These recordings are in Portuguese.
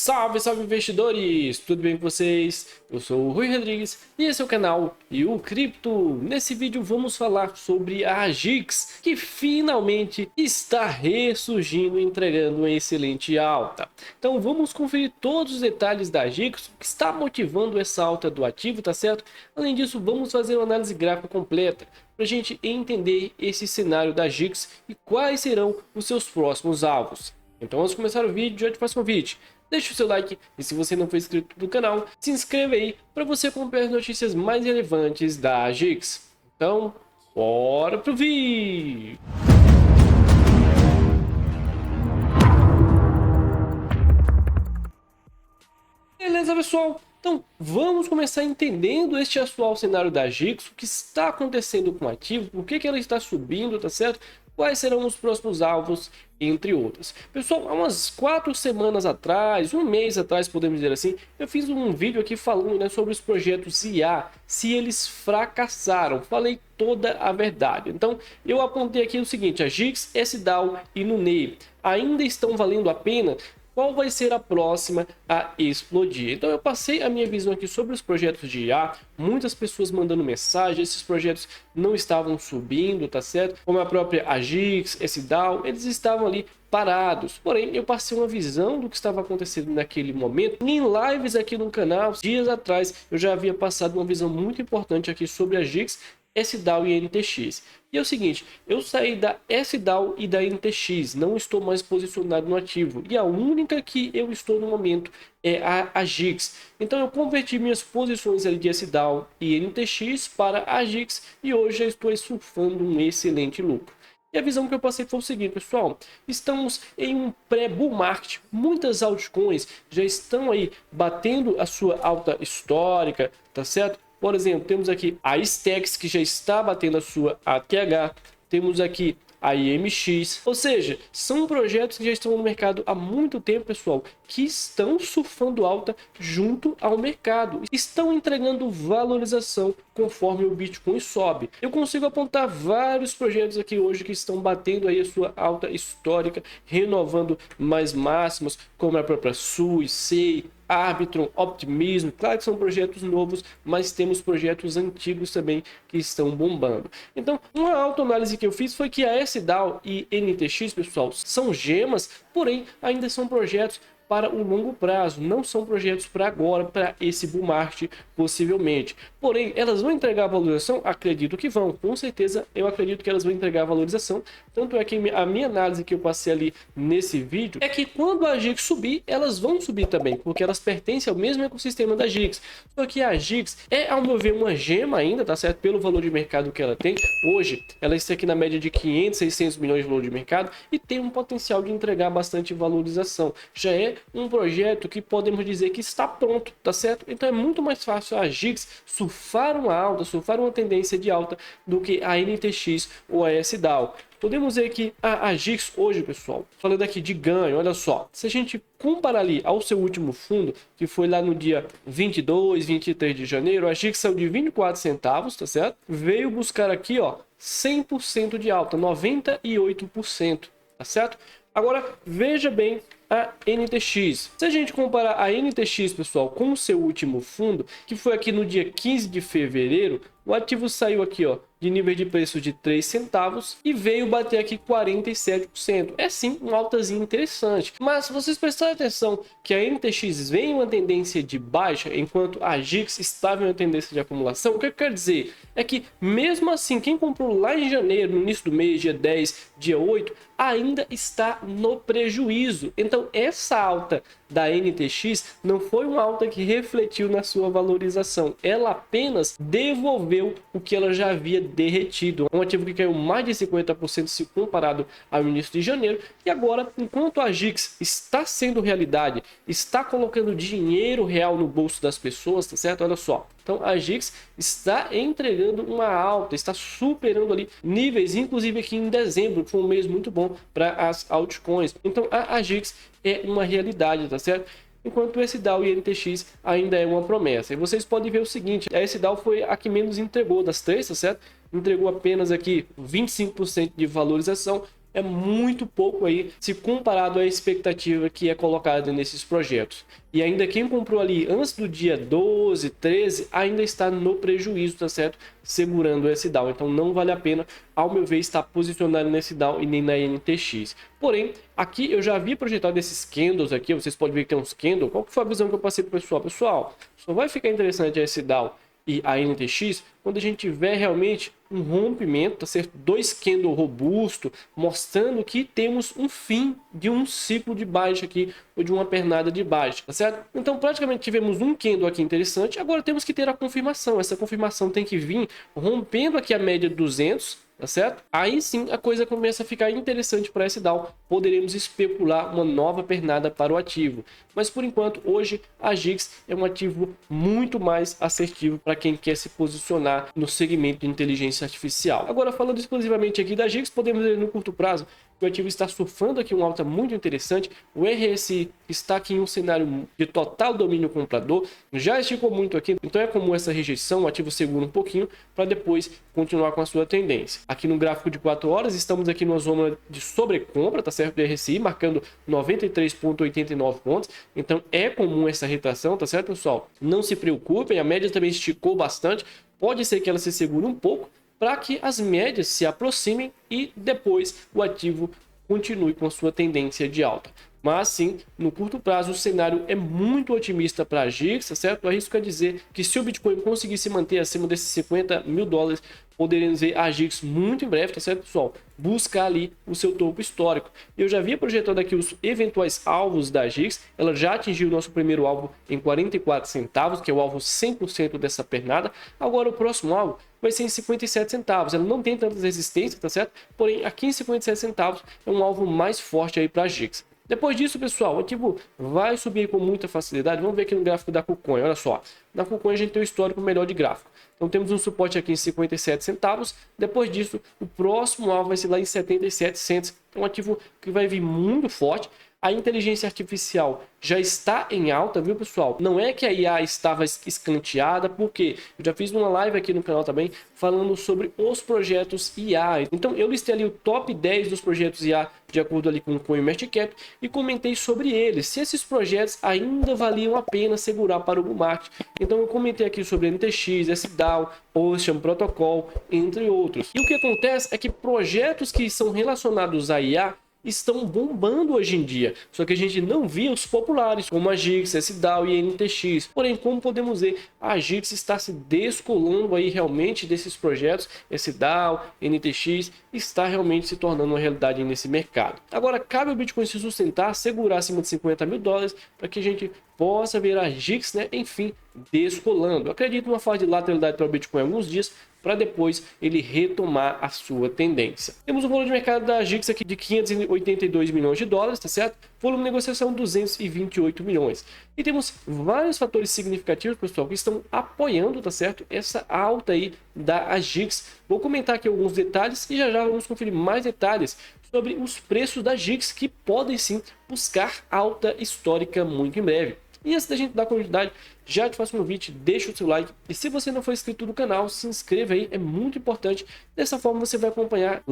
Salve, salve investidores! Tudo bem com vocês? Eu sou o Rui Rodrigues e esse é o canal e o Cripto. Nesse vídeo vamos falar sobre a AGIX, que finalmente está ressurgindo e entregando uma excelente alta. Então vamos conferir todos os detalhes da AGIX, o que está motivando essa alta do ativo, tá certo? Além disso, vamos fazer uma análise gráfica completa para a gente entender esse cenário da AGIX e quais serão os seus próximos alvos. Então antes de começar o vídeo, já te faço um convite. Deixe o seu like e se você não for inscrito no canal, se inscreva aí para você acompanhar as notícias mais relevantes da AGIX. Então, bora pro vídeo! Beleza, pessoal? Então, vamos começar entendendo este atual cenário da AGIX, o que está acontecendo com o ativo, por que ela está subindo, tá certo? Quais serão os próximos alvos, entre outros. Pessoal, há umas 4 semanas atrás, um mês atrás, podemos dizer assim, eu fiz um vídeo aqui falando, né, sobre os projetos IA, se eles fracassaram. Falei toda a verdade. Então, eu apontei aqui o seguinte: a AGIX, SDAO e Nunei ainda estão valendo a pena? Qual vai ser a próxima a explodir? Então eu passei a minha visão aqui sobre os projetos de IA, muitas pessoas mandando mensagem, esses projetos não estavam subindo, tá certo? Como a própria AGIX, SDAO, eles estavam ali parados. Porém, eu passei uma visão do que estava acontecendo naquele momento. Em lives aqui no canal, dias atrás, eu já havia passado uma visão muito importante aqui sobre a AGIX, SDAO e NTX. E é o seguinte, eu saí da SDAO e da NTX, não estou mais posicionado no ativo. E a única que eu estou no momento é a AGIX. Então eu converti minhas posições ali de SDAO e NTX para a AGIX e hoje já estou surfando um excelente lucro. E a visão que eu passei foi o seguinte, pessoal: estamos em um pré-bull market, muitas altcoins já estão aí batendo a sua alta histórica, tá certo? Por exemplo, temos aqui a Stacks, que já está batendo a sua ATH, temos aqui a IMX, ou seja, são projetos que já estão no mercado há muito tempo, pessoal, que estão surfando alta junto ao mercado, estão entregando valorização conforme o Bitcoin sobe. Eu consigo apontar vários projetos aqui hoje que estão batendo aí a sua alta histórica, renovando mais máximas, como a própria SUI, SEI, Arbitrum, Optimism. Claro que são projetos novos, mas temos projetos antigos também que estão bombando. Então, uma autoanálise que eu fiz foi que a SDAO e NTX, pessoal, são gemas, porém ainda são projetos para o longo prazo, não são projetos para agora, para esse bull market possivelmente. Porém, elas vão entregar valorização? Acredito que vão, com certeza eu acredito que elas vão entregar valorização. Tanto é que a minha análise que eu passei ali nesse vídeo é que quando a AGIX subir, elas vão subir também, porque elas pertencem ao mesmo ecossistema da AGIX. Só que a AGIX é, ao meu ver, uma gema ainda, tá certo? Pelo valor de mercado que ela tem. Hoje, ela está aqui na média de 500, 600 milhões de valor de mercado e tem um potencial de entregar bastante valorização. Já é um projeto que podemos dizer que está pronto, tá certo? Então é muito mais fácil a AGIX surfar uma alta, surfar uma tendência de alta do que a NTX ou a SDAO. Podemos ver que a AGIX hoje, pessoal, falando aqui de ganho, olha só, se a gente comparar ali ao seu último fundo, que foi lá no dia 22, 23 de janeiro, a AGIX saiu de 24 centavos, tá certo? Veio buscar aqui, ó, 100% de alta, 98%, tá certo? Agora, veja bem a NTX. Se a gente comparar a NTX, pessoal, com o seu último fundo, que foi aqui no dia 15 de fevereiro, o ativo saiu aqui, ó, de nível de preço de 3 centavos e veio bater aqui 47%. É sim um altazinho interessante. Mas se vocês prestarem atenção que a NTX vem em uma tendência de baixa, enquanto a AGIX estava em uma tendência de acumulação, o que quer dizer? É que mesmo assim, quem comprou lá em janeiro, no início do mês, dia 10, dia 8, ainda está no prejuízo. Então essa alta da NTX não foi uma alta que refletiu na sua valorização. Ela apenas devolveu o que ela já havia derretido. Um ativo que caiu mais de 50% se comparado ao início de janeiro. E agora, enquanto a AGIX está sendo realidade, está colocando dinheiro real no bolso das pessoas, tá certo? Olha só. Então a AGIX está entregando uma alta, está superando ali níveis, inclusive aqui em dezembro, que foi um mês muito bom para as altcoins. Então a AGIX é uma realidade, tá certo? Enquanto o SDAO e NTX ainda é uma promessa. E vocês podem ver o seguinte: a SDAO foi a que menos entregou das três, tá certo? Entregou apenas aqui 25% de valorização, é muito pouco aí se comparado à expectativa que é colocada nesses projetos. E ainda quem comprou ali antes do dia 12, 13, ainda está no prejuízo, tá certo? Segurando esse DAO. Então não vale a pena, ao meu ver, estar posicionado nesse DAO e nem na NTX. Porém, aqui eu já vi projetado esses candles aqui, vocês podem ver que tem uns candles. Qual que foi a visão que eu passei pro pessoal? Pessoal, só vai ficar interessante esse DAO e a NTX quando a gente tiver realmente um rompimento, tá certo? Dois candles robustos, mostrando que temos um fim de um ciclo de baixa aqui, ou de uma pernada de baixa, tá certo? Então praticamente tivemos um candle aqui interessante, agora temos que ter a confirmação. Essa confirmação tem que vir rompendo aqui a média de 200, tá certo? Aí sim a coisa começa a ficar interessante para esse DAO. Poderemos especular uma nova pernada para o ativo. Mas por enquanto, hoje a GIX é um ativo muito mais assertivo para quem quer se posicionar no segmento de inteligência artificial. Agora, falando exclusivamente aqui da GIX, podemos ver no curto prazo que o ativo está surfando aqui uma alta muito interessante. O RSI está aqui em um cenário de total domínio comprador, já esticou muito aqui, então é comum essa rejeição, o ativo segura um pouquinho para depois continuar com a sua tendência. Aqui no gráfico de 4 horas, estamos aqui numa zona de sobrecompra, tá certo, do RSI, marcando 93,89 pontos, então é comum essa retração, tá certo, pessoal? Não se preocupem, a média também esticou bastante, pode ser que ela se segure um pouco, para que as médias se aproximem e depois o ativo continue com a sua tendência de alta. Mas sim, no curto prazo o cenário é muito otimista para a GIX, tá certo? Arrisco a dizer que se o Bitcoin conseguir se manter acima desses 50 mil dólares, poderemos ver a GIX muito em breve, tá certo, pessoal? Buscar ali o seu topo histórico. Eu já havia projetado aqui os eventuais alvos da GIX, ela já atingiu o nosso primeiro alvo em 44 centavos, que é o alvo 100% dessa pernada. Agora o próximo alvo vai ser em 57 centavos, ela não tem tantas resistências, tá certo? Porém, aqui em 57 centavos é um alvo mais forte aí para a GIX. Depois disso, pessoal, o ativo vai subir com muita facilidade. Vamos ver aqui no gráfico da KuCoin. Olha só, na KuCoin a gente tem um histórico melhor de gráfico. Então temos um suporte aqui em 57 centavos. Depois disso, o próximo alvo vai ser lá em 77 centavos. É um ativo que vai vir muito forte. A inteligência artificial já está em alta, viu, pessoal? Não é que a IA estava escanteada, porque eu já fiz uma live aqui no canal também falando sobre os projetos IA. Então eu listei ali o top 10 dos projetos IA de acordo ali com o CoinMarketCap e comentei sobre eles, se esses projetos ainda valiam a pena segurar para o bull market. Então eu comentei aqui sobre NTX, SDAO, Ocean Protocol, entre outros. E o que acontece é que projetos que são relacionados a IA estão bombando hoje em dia, só que a gente não via os populares como a GIX, SDAO e NTX. Porém, como podemos ver, a GIX está se descolando aí realmente desses projetos, SDAO, NTX, está realmente se tornando uma realidade nesse mercado. Agora, cabe ao Bitcoin se sustentar, segurar acima de 50 mil dólares para que a gente possa ver a GIX, né, enfim, descolando. Eu acredito numa fase de lateralidade para o Bitcoin alguns dias, para depois ele retomar a sua tendência. Temos o volume de mercado da GIX aqui de 582 milhões de dólares, tá certo? Volume de negociação 228 milhões. E temos vários fatores significativos, pessoal, que estão apoiando, tá certo? Essa alta aí da GIX. Vou comentar aqui alguns detalhes e já vamos conferir mais detalhes sobre os preços da GIX, que podem sim buscar alta histórica muito em breve. E antes da gente dar continuidade, já te faço um convite, deixa o seu like. E se você não for inscrito no canal, se inscreva aí, é muito importante. Dessa forma você vai acompanhar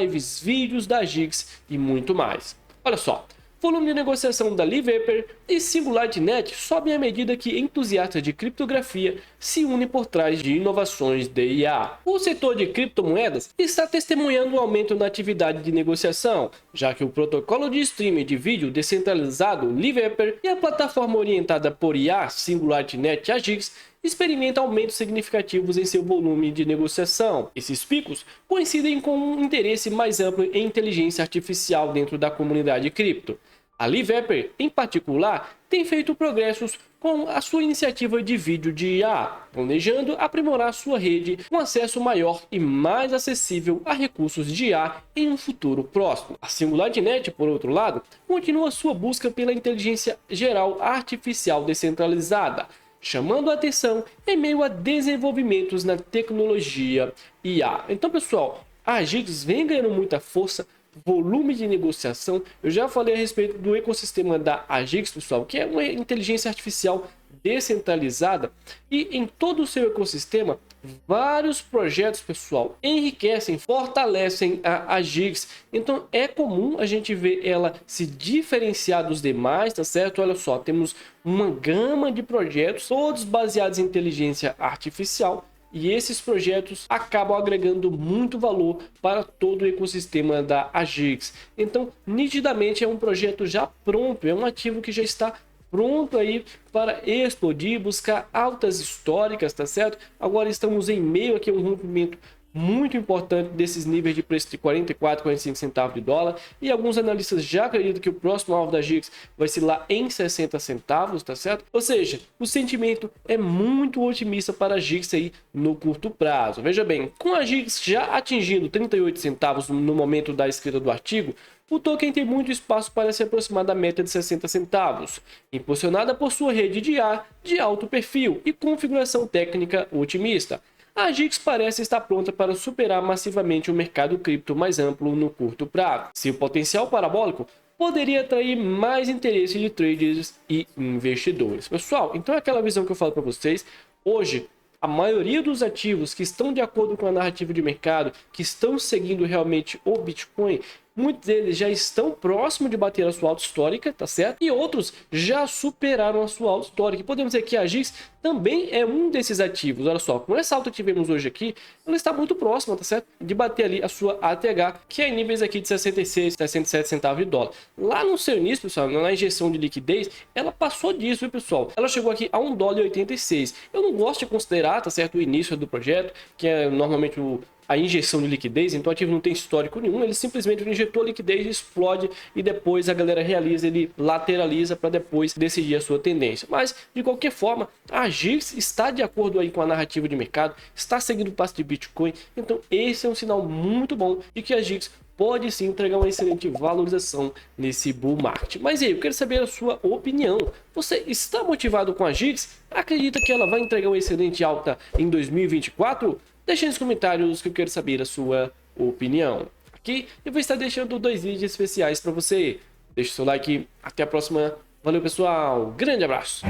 lives, vídeos da GIX e muito mais. Olha só, volume de negociação da Livepper e SingularityNet sobe à medida que entusiastas de criptografia se unem por trás de inovações de IA. O setor de criptomoedas está testemunhando um aumento na atividade de negociação, já que o protocolo de streaming de vídeo descentralizado Livepper e a plataforma orientada por IA SingularityNet AGIX experimenta aumentos significativos em seu volume de negociação. Esses picos coincidem com um interesse mais amplo em inteligência artificial dentro da comunidade cripto. A Livepper, em particular, tem feito progressos com a sua iniciativa de vídeo de IA, planejando aprimorar sua rede com acesso maior e mais acessível a recursos de IA em um futuro próximo. A SingularityNet, por outro lado, continua sua busca pela inteligência geral artificial descentralizada, chamando a atenção em meio a desenvolvimentos na tecnologia IA. Então, pessoal, a GIX vem ganhando muita força, volume de negociação. Eu já falei a respeito do ecossistema da AGIX, pessoal, que é uma inteligência artificial descentralizada, e em todo o seu ecossistema vários projetos, pessoal, enriquecem, fortalecem a GIGS. Então é comum a gente ver ela se diferenciar dos demais, tá certo? Olha só, temos uma gama de projetos, todos baseados em inteligência artificial. E esses projetos acabam agregando muito valor para todo o ecossistema da GIGS. Então, nitidamente é um projeto já pronto, é um ativo que já está pronto aí para explodir, buscar altas históricas, tá certo? Agora estamos em meio aqui a um rompimento muito importante desses níveis de preço de 44, 45 centavos de dólar, e alguns analistas já acreditam que o próximo alvo da GIGS vai ser lá em 60 centavos, tá certo? Ou seja, o sentimento é muito otimista para a GIGS aí no curto prazo. Veja bem, com a GIGS já atingindo 38 centavos no momento da escrita do artigo, o token tem muito espaço para se aproximar da meta de 60 centavos, impulsionada por sua rede de IA de alto perfil e configuração técnica otimista. A GIGS parece estar pronta para superar massivamente o mercado cripto mais amplo no curto prazo. Seu potencial parabólico poderia atrair mais interesse de traders e investidores. Pessoal, então é aquela visão que eu falo para vocês. Hoje, a maioria dos ativos que estão de acordo com a narrativa de mercado, que estão seguindo realmente o Bitcoin, muitos deles já estão próximo de bater a sua alta histórica, tá certo? E outros já superaram a sua alta histórica. E podemos dizer que a GIGS também é um desses ativos. Olha só, com essa alta que tivemos hoje aqui, ela está muito próxima, tá certo? De bater ali a sua ATH, que é em níveis aqui de 66, 67 centavos de dólar. Lá no seu início, pessoal, na injeção de liquidez, ela passou disso, viu, pessoal? Ela chegou aqui a $1,86. Eu não gosto de considerar, tá certo, o início do projeto, que é normalmente a injeção de liquidez, então o ativo não tem histórico nenhum, ele simplesmente injetou a liquidez, explode e depois a galera realiza, ele lateraliza para depois decidir a sua tendência. Mas, de qualquer forma, a GIGS está de acordo aí com a narrativa de mercado, está seguindo o passo de Bitcoin, então esse é um sinal muito bom de que a GIGS pode sim entregar uma excelente valorização nesse bull market. Mas aí, eu quero saber a sua opinião. Você está motivado com a GIGS? Acredita que ela vai entregar uma excelente alta em 2024? Deixe nos comentários que eu quero saber a sua opinião. Aqui eu vou estar deixando 2 vídeos especiais para você. Deixe seu like, até a próxima. Valeu, pessoal. Grande abraço.